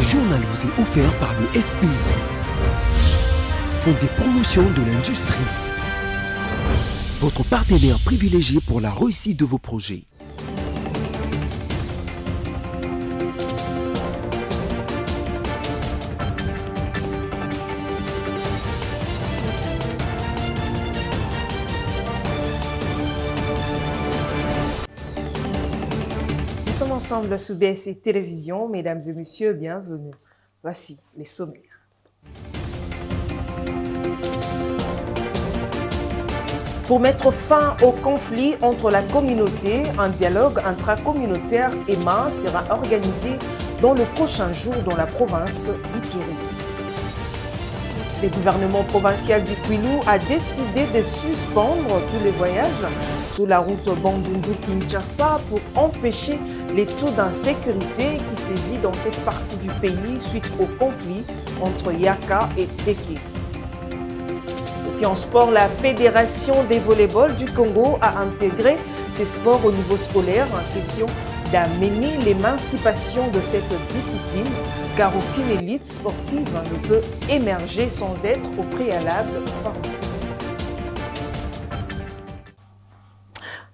Ce journal vous est offert par le FPI, Fonds des promotions de l'industrie, votre partenaire privilégié pour la réussite de vos projets. Nous sommes ensemble sous BSC Télévision. Mesdames et messieurs, bienvenue. Voici les sommaires. Pour mettre fin au conflit entre la communauté, un dialogue intracommunautaire EMA sera organisé dans le prochain jour dans la province d'Ituri. Le gouvernement provincial du Kwilu a décidé de suspendre tous les voyages sur la route Bandundu-Kinshasa pour empêcher les taux d'insécurité qui sévit dans cette partie du pays suite au conflit entre Yaka et Teke. Et puis en sport, la Fédération des volleyball du Congo a intégré ces sports au niveau scolaire en question d'amener l'émancipation de cette discipline, car aucune élite sportive ne peut émerger sans être au préalable formée.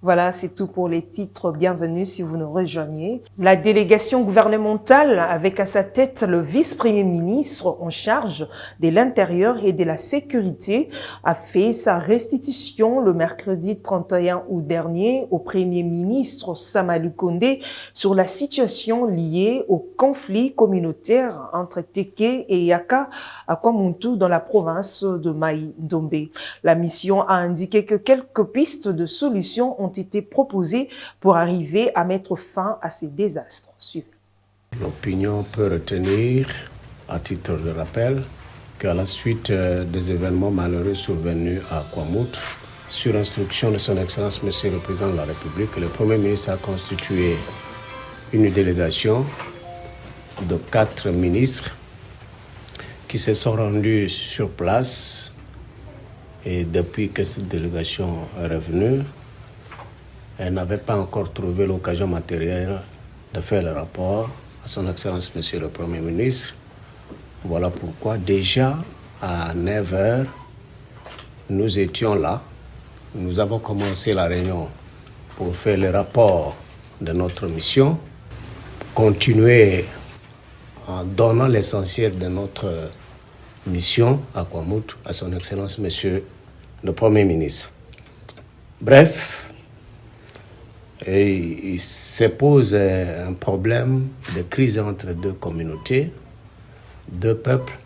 Voilà, c'est tout pour les titres. Bienvenue si vous nous rejoignez. La délégation gouvernementale, avec à sa tête le vice-premier ministre en charge de l'Intérieur et de la Sécurité, a fait sa restitution le mercredi 31 août dernier au premier ministre Samalou Kondé sur la situation liée au conflit communautaire entre Teke et Yaka à Kwamuntu dans la province de Mai-Ndombe. La mission a indiqué que quelques pistes de solutions ont été proposées pour arriver à mettre fin à ces désastres. Suivez. L'opinion peut retenir, à titre de rappel, qu'à la suite des événements malheureux survenus à Kwamuntu, sur instruction de son Excellence Monsieur le Président de la République, le Premier ministre a constitué une délégation de 4 ministres qui se sont rendus sur place. Et depuis que cette délégation est revenue, elle n'avait pas encore trouvé l'occasion matérielle de faire le rapport à son Excellence Monsieur le Premier ministre. Voilà pourquoi déjà à 9h, nous étions là. Nous avons commencé la réunion pour faire le rapport de notre mission, continuer en donnant l'essentiel de notre mission à Kwamuntu, à son Excellence Monsieur le Premier ministre. Bref, et il se pose un problème de crise entre deux communautés, deux peuples,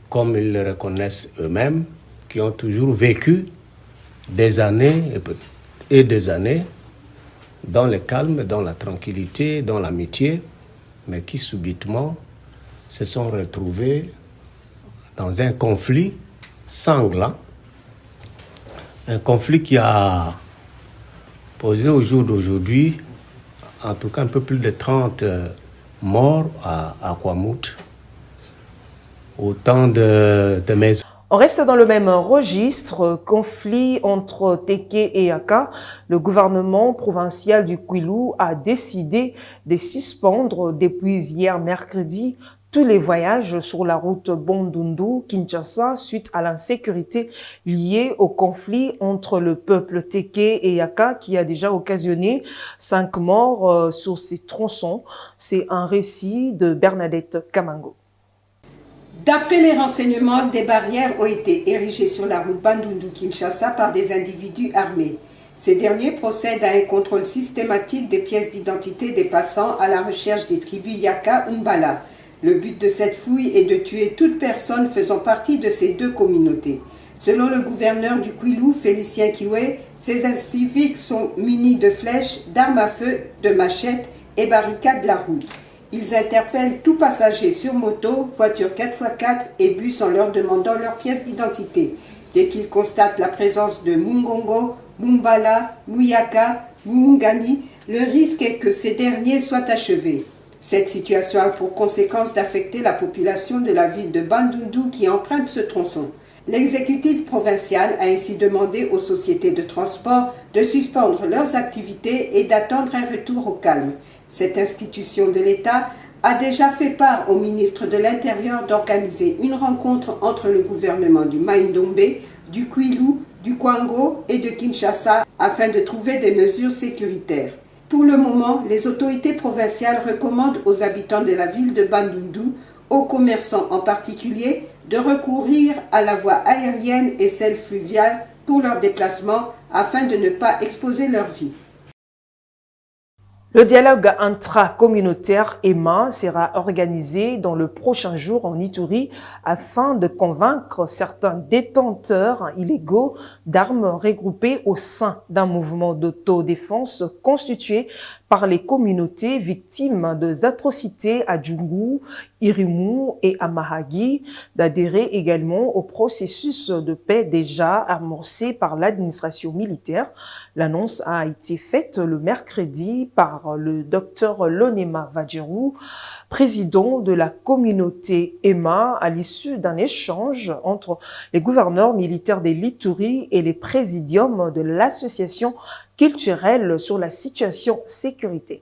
comme ils le reconnaissent eux-mêmes, qui ont toujours vécu des années et des années dans le calme, dans la tranquillité, dans l'amitié, mais qui subitement se sont retrouvés dans un conflit sanglant, un conflit qui a posé au jour d'aujourd'hui, en tout cas un peu plus de 30 morts à Kwamuntu, autant de maisons. On reste dans le même registre, conflit entre Teke et Yaka. Le gouvernement provincial du Kwilu a décidé de suspendre depuis hier mercredi tous les voyages sur la route Bandundu-Kinshasa suite à l'insécurité liée au conflit entre le peuple Teke et Yaka qui a déjà occasionné 5 morts sur ces tronçons. C'est un récit de Bernadette Kamango. D'après les renseignements, des barrières ont été érigées sur la route Bandundu-Kinshasa par des individus armés. Ces derniers procèdent à un contrôle systématique des pièces d'identité des passants à la recherche des tribus Yaka Umbala. Le but de cette fouille est de tuer toute personne faisant partie de ces deux communautés. Selon le gouverneur du Kwilu, Félicien Kiwe, ces civiques sont munis de flèches, d'armes à feu, de machettes et barricadent la route. Ils interpellent tout passager sur moto, voiture 4x4 et bus en leur demandant leurs pièces d'identité. Dès qu'ils constatent la présence de Mungongo, Mumbala, Muyaka, Mungani, le risque est que ces derniers soient achevés. Cette situation a pour conséquence d'affecter la population de la ville de Bandundu qui emprunte ce tronçon. L'exécutif provincial a ainsi demandé aux sociétés de transport de suspendre leurs activités et d'attendre un retour au calme. Cette institution de l'État a déjà fait part au ministre de l'Intérieur d'organiser une rencontre entre le gouvernement du Mai-Ndombe, du Kwilu, du Kwango et de Kinshasa afin de trouver des mesures sécuritaires. Pour le moment, les autorités provinciales recommandent aux habitants de la ville de Bandundu, aux commerçants en particulier, de recourir à la voie aérienne et celle fluviale pour leur déplacement afin de ne pas exposer leur vie. Le dialogue intracommunautaire EMA sera organisé dans le prochain jour en Ituri afin de convaincre certains détenteurs illégaux d'armes regroupés au sein d'un mouvement d'autodéfense constitué par les communautés victimes des atrocités à Djungu, Irimu et à Mahagi, d'adhérer également au processus de paix déjà amorcé par l'administration militaire. L'annonce a été faite le mercredi par le docteur Lonema Vadjerou, président de la communauté EMA, à l'issue d'un échange entre les gouverneurs militaires des l'Ituri et les présidiums de l'association culturelle sur la situation sécuritaire.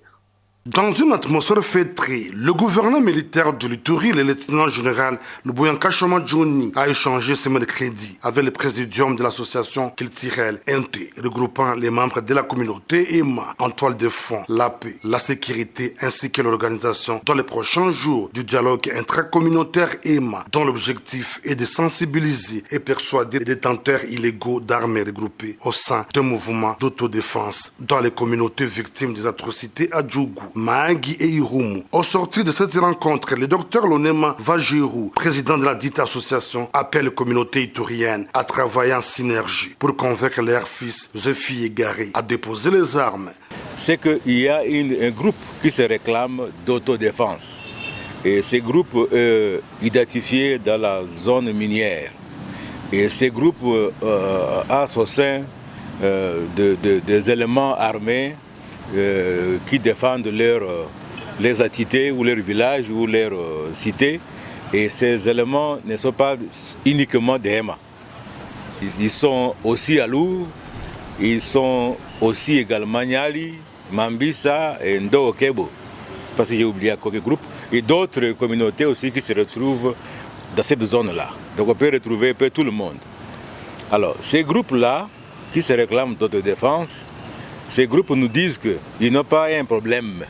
Dans une atmosphère feutrée, le gouverneur militaire de l'Ituri, le lieutenant-général Luboyanka Choma Johnny, a échangé ce mercredi avec le présidium de l'association culturelle NT, regroupant les membres de la communauté EMA en toile de fond, la paix, la sécurité ainsi que l'organisation dans les prochains jours du dialogue intracommunautaire EMA, dont l'objectif est de sensibiliser et persuader les détenteurs illégaux d'armes regroupées au sein d'un mouvement d'autodéfense dans les communautés victimes des atrocités à Djougou, Mahagi et Irumu. Au sortir de cette rencontre, le docteur Lonema Vadjerou, président de la dite association, appelle les communautés ituriennes à travailler en synergie pour convaincre leurs fils et filles égarés à déposer les armes. C'est qu'il y a un groupe qui se réclame d'autodéfense. Et ce groupe est identifié dans la zone minière. Et ce groupe a au sein des éléments armés qui défendent leurs entités ou leurs villages ou leurs cités. Et ces éléments ne sont pas uniquement des EMA. Ils sont aussi à Lou, ils sont aussi également Nyali, Mambisa et Ndo Okebo. Je ne sais pas si j'ai oublié quelques groupes. Et d'autres communautés aussi qui se retrouvent dans cette zone-là. Donc on peut retrouver un peu tout le monde. Alors ces groupes-là qui se réclament d'autodéfense, ces groupes nous disent qu'ils n'ont pas un problème.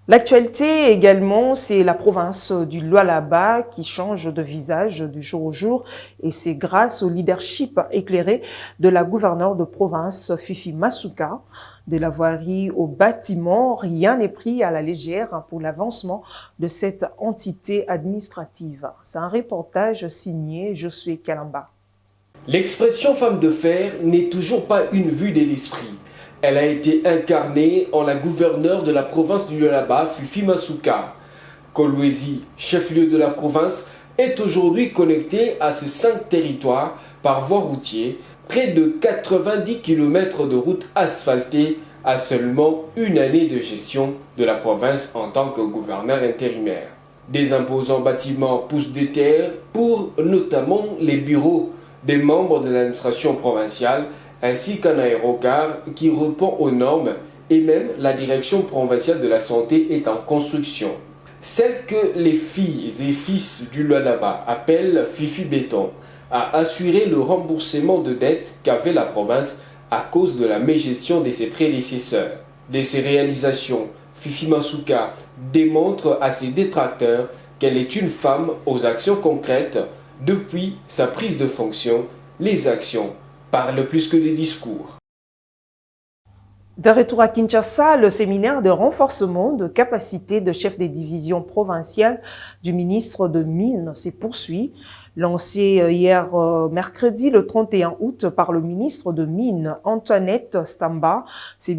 L'actualité également, c'est la province du Lualaba qui change de visage du jour au jour et c'est grâce au leadership éclairé de la gouverneure de province Fifi Masuka. De la voirie au bâtiment, rien n'est pris à la légère pour l'avancement de cette entité administrative. C'est un reportage signé Josué Kalamba. L'expression femme de fer n'est toujours pas une vue de l'esprit. Elle a été incarnée en la gouverneure de la province du Lualaba, Fifi Masuka. Kolwezi, chef-lieu de la province, est aujourd'hui connecté à ces 5 territoires par voie routière, près de 90 km de routes asphaltées à seulement une année de gestion de la province en tant que gouverneur intérimaire. Des imposants bâtiments poussent des terres pour notamment les bureaux des membres de l'administration provinciale ainsi qu'un aérogare qui répond aux normes et même la direction provinciale de la santé est en construction. Celle que les filles et fils du Lualaba appellent Fifi Béton a assuré le remboursement de dettes qu'avait la province à cause de la mégestion de ses prédécesseurs. De ses réalisations, Fifi Masuka démontre à ses détracteurs qu'elle est une femme aux actions concrètes. Depuis sa prise de fonction, les actions parlent plus que des discours. De retour à Kinshasa, le séminaire de renforcement de capacité de chef des divisions provinciales du ministre de Mines se poursuit. Lancé hier mercredi le 31 août par le ministre de Mines Antoinette Stamba, ce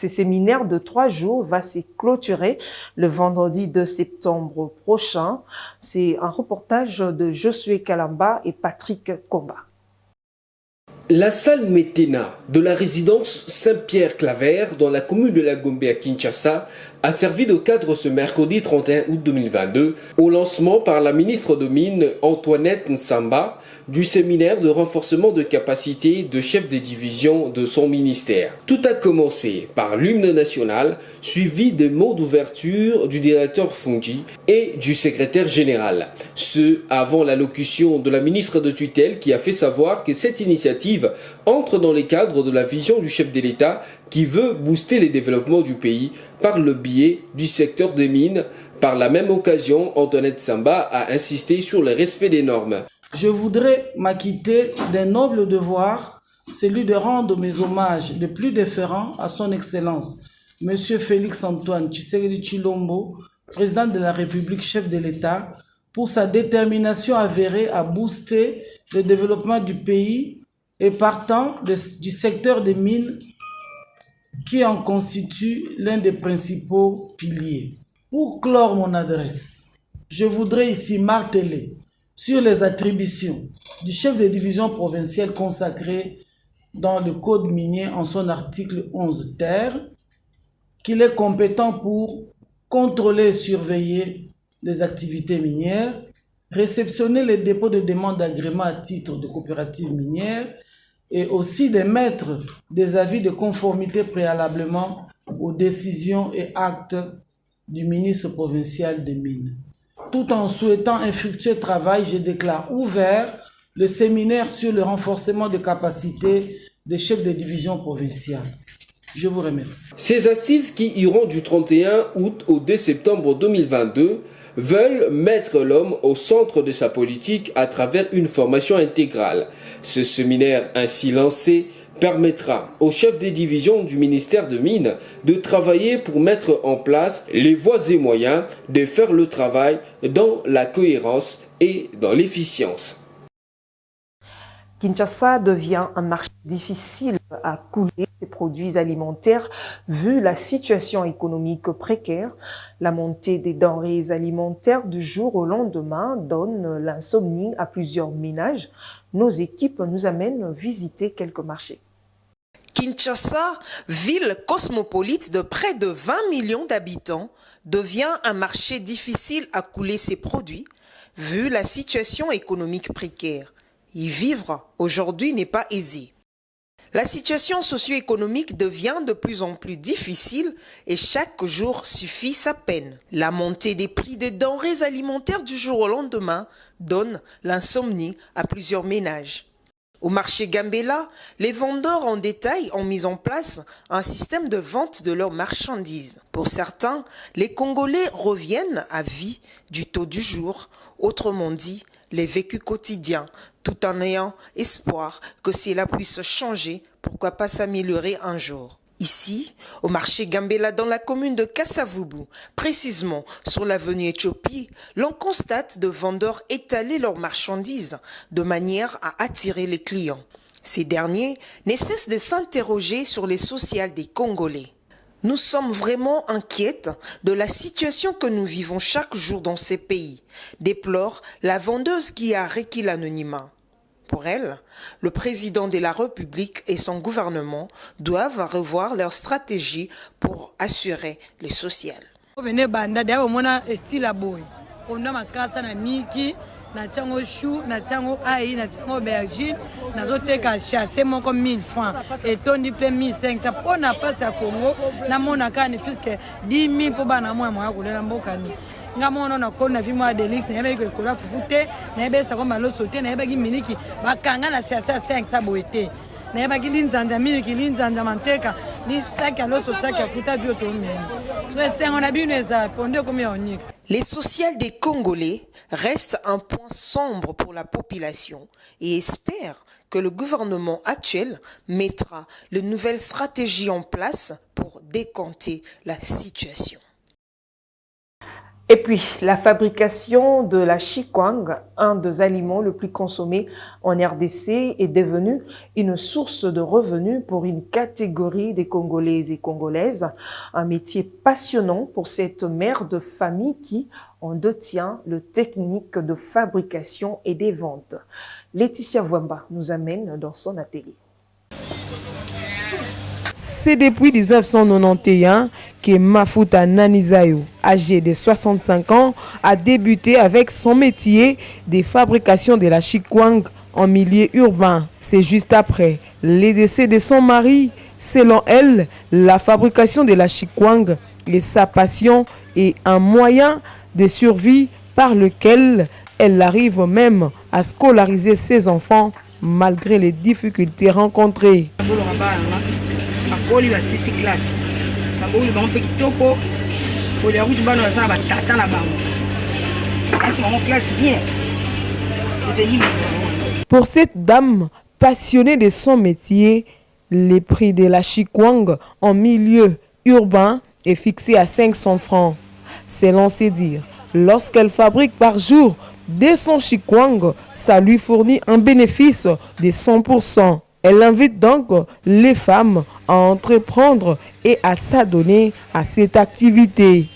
séminaire de 3 jours va se clôturer le vendredi 2 septembre prochain. C'est un reportage de Josué Kalamba et Patrick Komba. La salle Météna de la résidence Saint-Pierre-Claver dans la commune de la Gombe à Kinshasa a servi de cadre ce mercredi 31 août 2022 au lancement par la ministre de Mines Antoinette Nsamba du séminaire de renforcement de capacité de chef des divisions de son ministère. Tout a commencé par l'hymne national, suivi des mots d'ouverture du directeur Fungi et du secrétaire général. Ce avant l'allocution de la ministre de tutelle qui a fait savoir que cette initiative entre dans les cadres de la vision du chef de l'État qui veut booster les développements du pays par le biais du secteur des mines. Par la même occasion, Antoinette Nsamba a insisté sur le respect des normes. Je voudrais m'acquitter d'un noble devoir, celui de rendre mes hommages les plus déférents à son Excellence, Monsieur Félix Antoine Tshisekedi Tshilombo, président de la République, chef de l'État, pour sa détermination avérée à booster le développement du pays et partant du secteur des mines qui en constitue l'un des principaux piliers. Pour clore mon adresse, je voudrais ici marteler sur les attributions du chef de division provinciale consacré dans le code minier en son article 11 ter, qu'il est compétent pour contrôler et surveiller les activités minières, réceptionner les dépôts de demande d'agrément à titre de coopérative minière et aussi d'émettre des avis de conformité préalablement aux décisions et actes du ministre provincial des Mines. Tout en souhaitant un fructueux travail, je déclare ouvert le séminaire sur le renforcement de capacités des chefs de division provinciales. Je vous remercie. Ces assises qui iront du 31 août au 2 septembre 2022 veulent mettre l'homme au centre de sa politique à travers une formation intégrale. Ce séminaire ainsi lancé permettra aux chefs des divisions du ministère de Mines de travailler pour mettre en place les voies et moyens de faire le travail dans la cohérence et dans l'efficience. Kinshasa devient un marché difficile à couler ses produits alimentaires vu la situation économique précaire. La montée des denrées alimentaires du jour au lendemain donne l'insomnie à plusieurs ménages. Nos équipes nous amènent visiter quelques marchés. Kinshasa, ville cosmopolite de près de 20 millions d'habitants, devient un marché difficile à couler ses produits vu la situation économique précaire. Y vivre aujourd'hui n'est pas aisé. La situation socio-économique devient de plus en plus difficile et chaque jour suffit sa peine. La montée des prix des denrées alimentaires du jour au lendemain donne l'insomnie à plusieurs ménages. Au marché Gambela, les vendeurs en détail ont mis en place un système de vente de leurs marchandises. Pour certains, les Congolais reviennent à vie du taux du jour, autrement dit, les vécus quotidiens, tout en ayant espoir que cela puisse changer, pourquoi pas s'améliorer un jour. Ici, au marché Gambela dans la commune de Kassavubu, précisément sur l'avenue Éthiopie, l'on constate de vendeurs étaler leurs marchandises de manière à attirer les clients. Ces derniers ne cessent de s'interroger sur les sociales des Congolais. Nous sommes vraiment inquiètes de la situation que nous vivons chaque jour dans ces pays, déplore la vendeuse qui a requis l'anonymat. Pour elle, le président de la République et son gouvernement doivent revoir leur stratégie pour assurer le social. Na chango chou, na chango aïe, na chango aubergine, na zoteka chasse mon comme 1000 francs et tondi plein 1500 pour na passe à Congo na mona kani fiske 10 000 pour bana moi moi ko na mboka ni nga mona na ko na vi moi delix na yebe ko la fufute na yebe sa ko malo sauter na yebe ki miliki bakanga na chasse à 500 boete na yebe ki linzanja miliki linzanja manteka ni sac à l'eau sac à futa vi otomi so c'est on a bien ça ponde comme on. Les sociales des Congolais restent un point sombre pour la population et espèrent que le gouvernement actuel mettra de nouvelles stratégies en place pour décanter la situation. Et puis, la fabrication de la chikwang, un des aliments le plus consommés en RDC, est devenue une source de revenus pour une catégorie des Congolais et Congolaises. Un métier passionnant pour cette mère de famille qui en détient le technique de fabrication et des ventes. Laetitia Wamba nous amène dans son atelier. C'est depuis 1991 que Mafuta Nanizayo, âgé de 65 ans, a débuté avec son métier de fabrication de la chikwang en milieu urbain. C'est juste après le décès de son mari. Selon elle, la fabrication de la chikwang est sa passion et un moyen de survie par lequel elle arrive même à scolariser ses enfants malgré les difficultés rencontrées. Pour cette dame passionnée de son métier, le prix de la chikwang en milieu urbain est fixé à 500 francs. Selon ses dires, lorsqu'elle fabrique par jour 200 chikwang, ça lui fournit un bénéfice de 100%. Elle invite donc les femmes à entreprendre et à s'adonner à cette activité.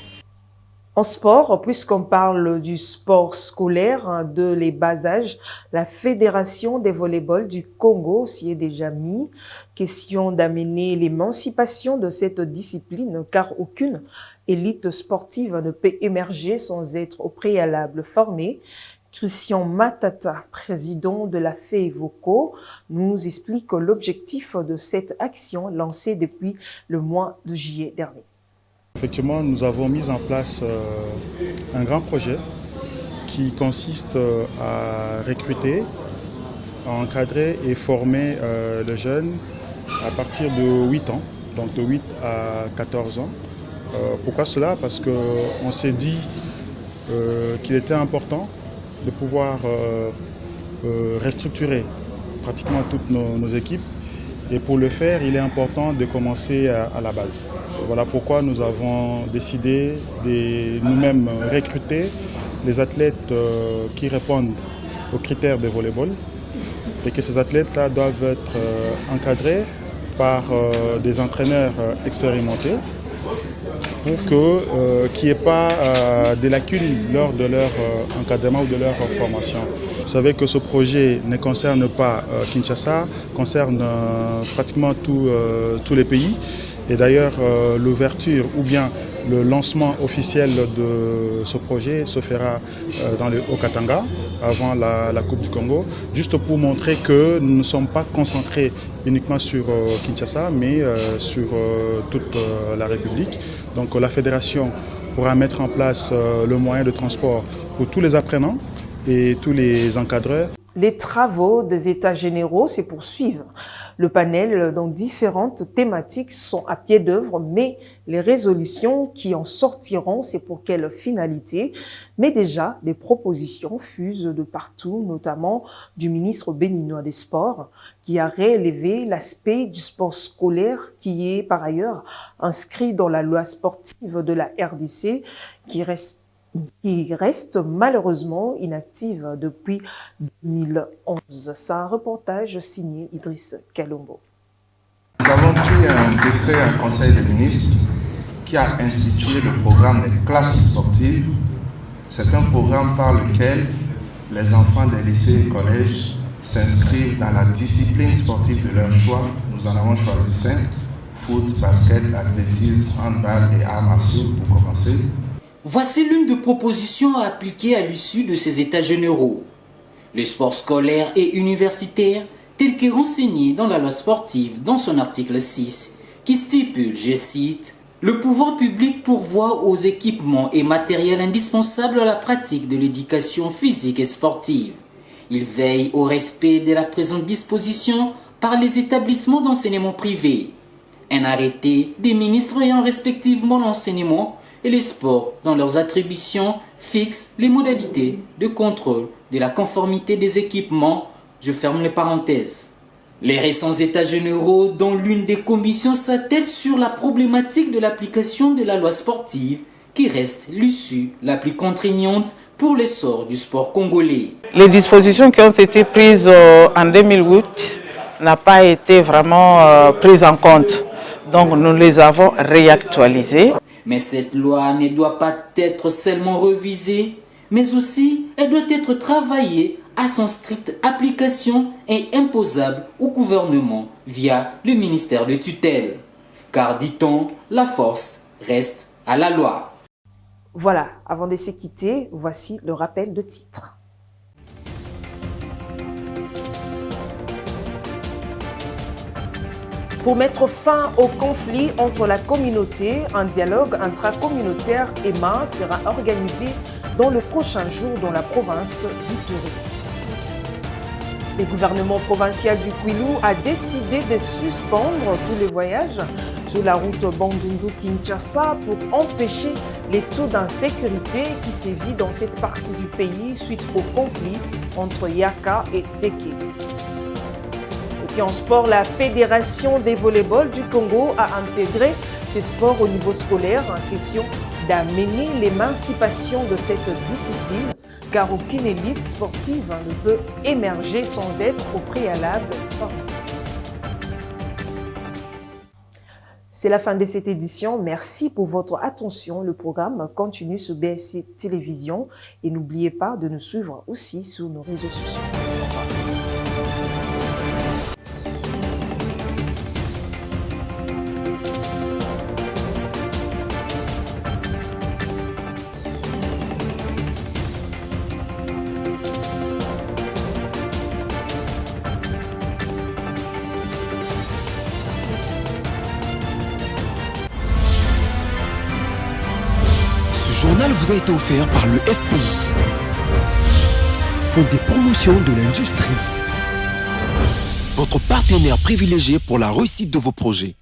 En sport, puisqu'on parle du sport scolaire de les bas âges, la Fédération des volleyball du Congo s'y est déjà mis. Question d'amener l'émancipation de cette discipline, car aucune élite sportive ne peut émerger sans être au préalable formée. Christian Matata, président de la FEVOCO, nous explique l'objectif de cette action lancée depuis le mois de juillet dernier. Effectivement, nous avons mis en place un grand projet qui consiste à recruter, à encadrer et former les jeunes à partir de 8 ans, donc de 8 à 14 ans. Pourquoi cela? Parce qu'on s'est dit qu'il était important de pouvoir restructurer pratiquement toutes nos équipes. Et pour le faire, il est important de commencer à la base. Voilà pourquoi nous avons décidé de nous-mêmes recruter les athlètes qui répondent aux critères de volleyball et que ces athlètes-là doivent être encadrés par des entraîneurs expérimentés pour qu'il n'y ait pas de lacunes lors de leur encadrement ou de leur formation. Vous savez que ce projet ne concerne pas Kinshasa, concerne pratiquement tous les pays. Et d'ailleurs, l'ouverture ou bien le lancement officiel de ce projet se fera au Katanga, avant la Coupe du Congo, juste pour montrer que nous ne sommes pas concentrés uniquement sur Kinshasa, mais sur toute la République. Donc la fédération pourra mettre en place le moyen de transport pour tous les apprenants et tous les encadreurs. Les travaux des États généraux se poursuivent. Le panel dans différentes thématiques sont à pied d'œuvre, mais les résolutions qui en sortiront, c'est pour quelle finalité? Mais déjà, des propositions fusent de partout, notamment du ministre béninois des Sports, qui a relevé l'aspect du sport scolaire qui est par ailleurs inscrit dans la loi sportive de la RDC, qui reste malheureusement inactive depuis 2011. C'est un reportage signé Idriss Kalombo. Nous avons pris un décret en Conseil des ministres qui a institué le programme des classes sportives. C'est un programme par lequel les enfants des lycées et collèges s'inscrivent dans la discipline sportive de leur choix. Nous en avons choisi 5, foot, basket, athlétisme, handball et arts martiaux pour commencer. Voici l'une des propositions à appliquer à l'issue de ces états généraux. Le sport scolaire et universitaire, tel que renseigné dans la loi sportive dans son article 6, qui stipule, je cite, « Le pouvoir public pourvoit aux équipements et matériels indispensables à la pratique de l'éducation physique et sportive. Il veille au respect de la présente disposition par les établissements d'enseignement privé. » Un arrêté des ministres ayant respectivement l'enseignement et les sports dans leurs attributions fixe les modalités de contrôle de la conformité des équipements. Je ferme les parenthèses. Les récents états généraux dont l'une des commissions s'attelle sur la problématique de l'application de la loi sportive qui reste l'issue la plus contraignante pour l'essor du sport congolais. Les dispositions qui ont été prises en 2008 n'ont pas été vraiment prises en compte. Donc nous les avons réactualisées. Mais cette loi ne doit pas être seulement revisée, mais aussi elle doit être travaillée à son stricte application et imposable au gouvernement via le ministère de tutelle. car dit-on, la force reste à la loi. Voilà, avant de se quitter, voici le rappel de titre. Pour mettre fin au conflit entre la communauté, un dialogue intracommunautaire EMA sera organisé dans le prochain jour dans la province d'Ituri. Le gouvernement provincial du Kwilu a décidé de suspendre tous les voyages sur la route Bandundu-Kinshasa pour empêcher les taux d'insécurité qui sévit dans cette partie du pays suite au conflit entre Yaka et Teke. Et puis en sport, la Fédération des volleyball du Congo a intégré ces sports au niveau scolaire en question d'amener l'émancipation de cette discipline, car aucune élite sportive ne peut émerger sans être au préalable formée. C'est la fin de cette édition. Merci pour votre attention. Le programme continue sur BSC Télévision et n'oubliez pas de nous suivre aussi sur nos réseaux sociaux. Ce journal vous a été offert par le FPI, Fonds des promotions de l'industrie, votre partenaire privilégié pour la réussite de vos projets.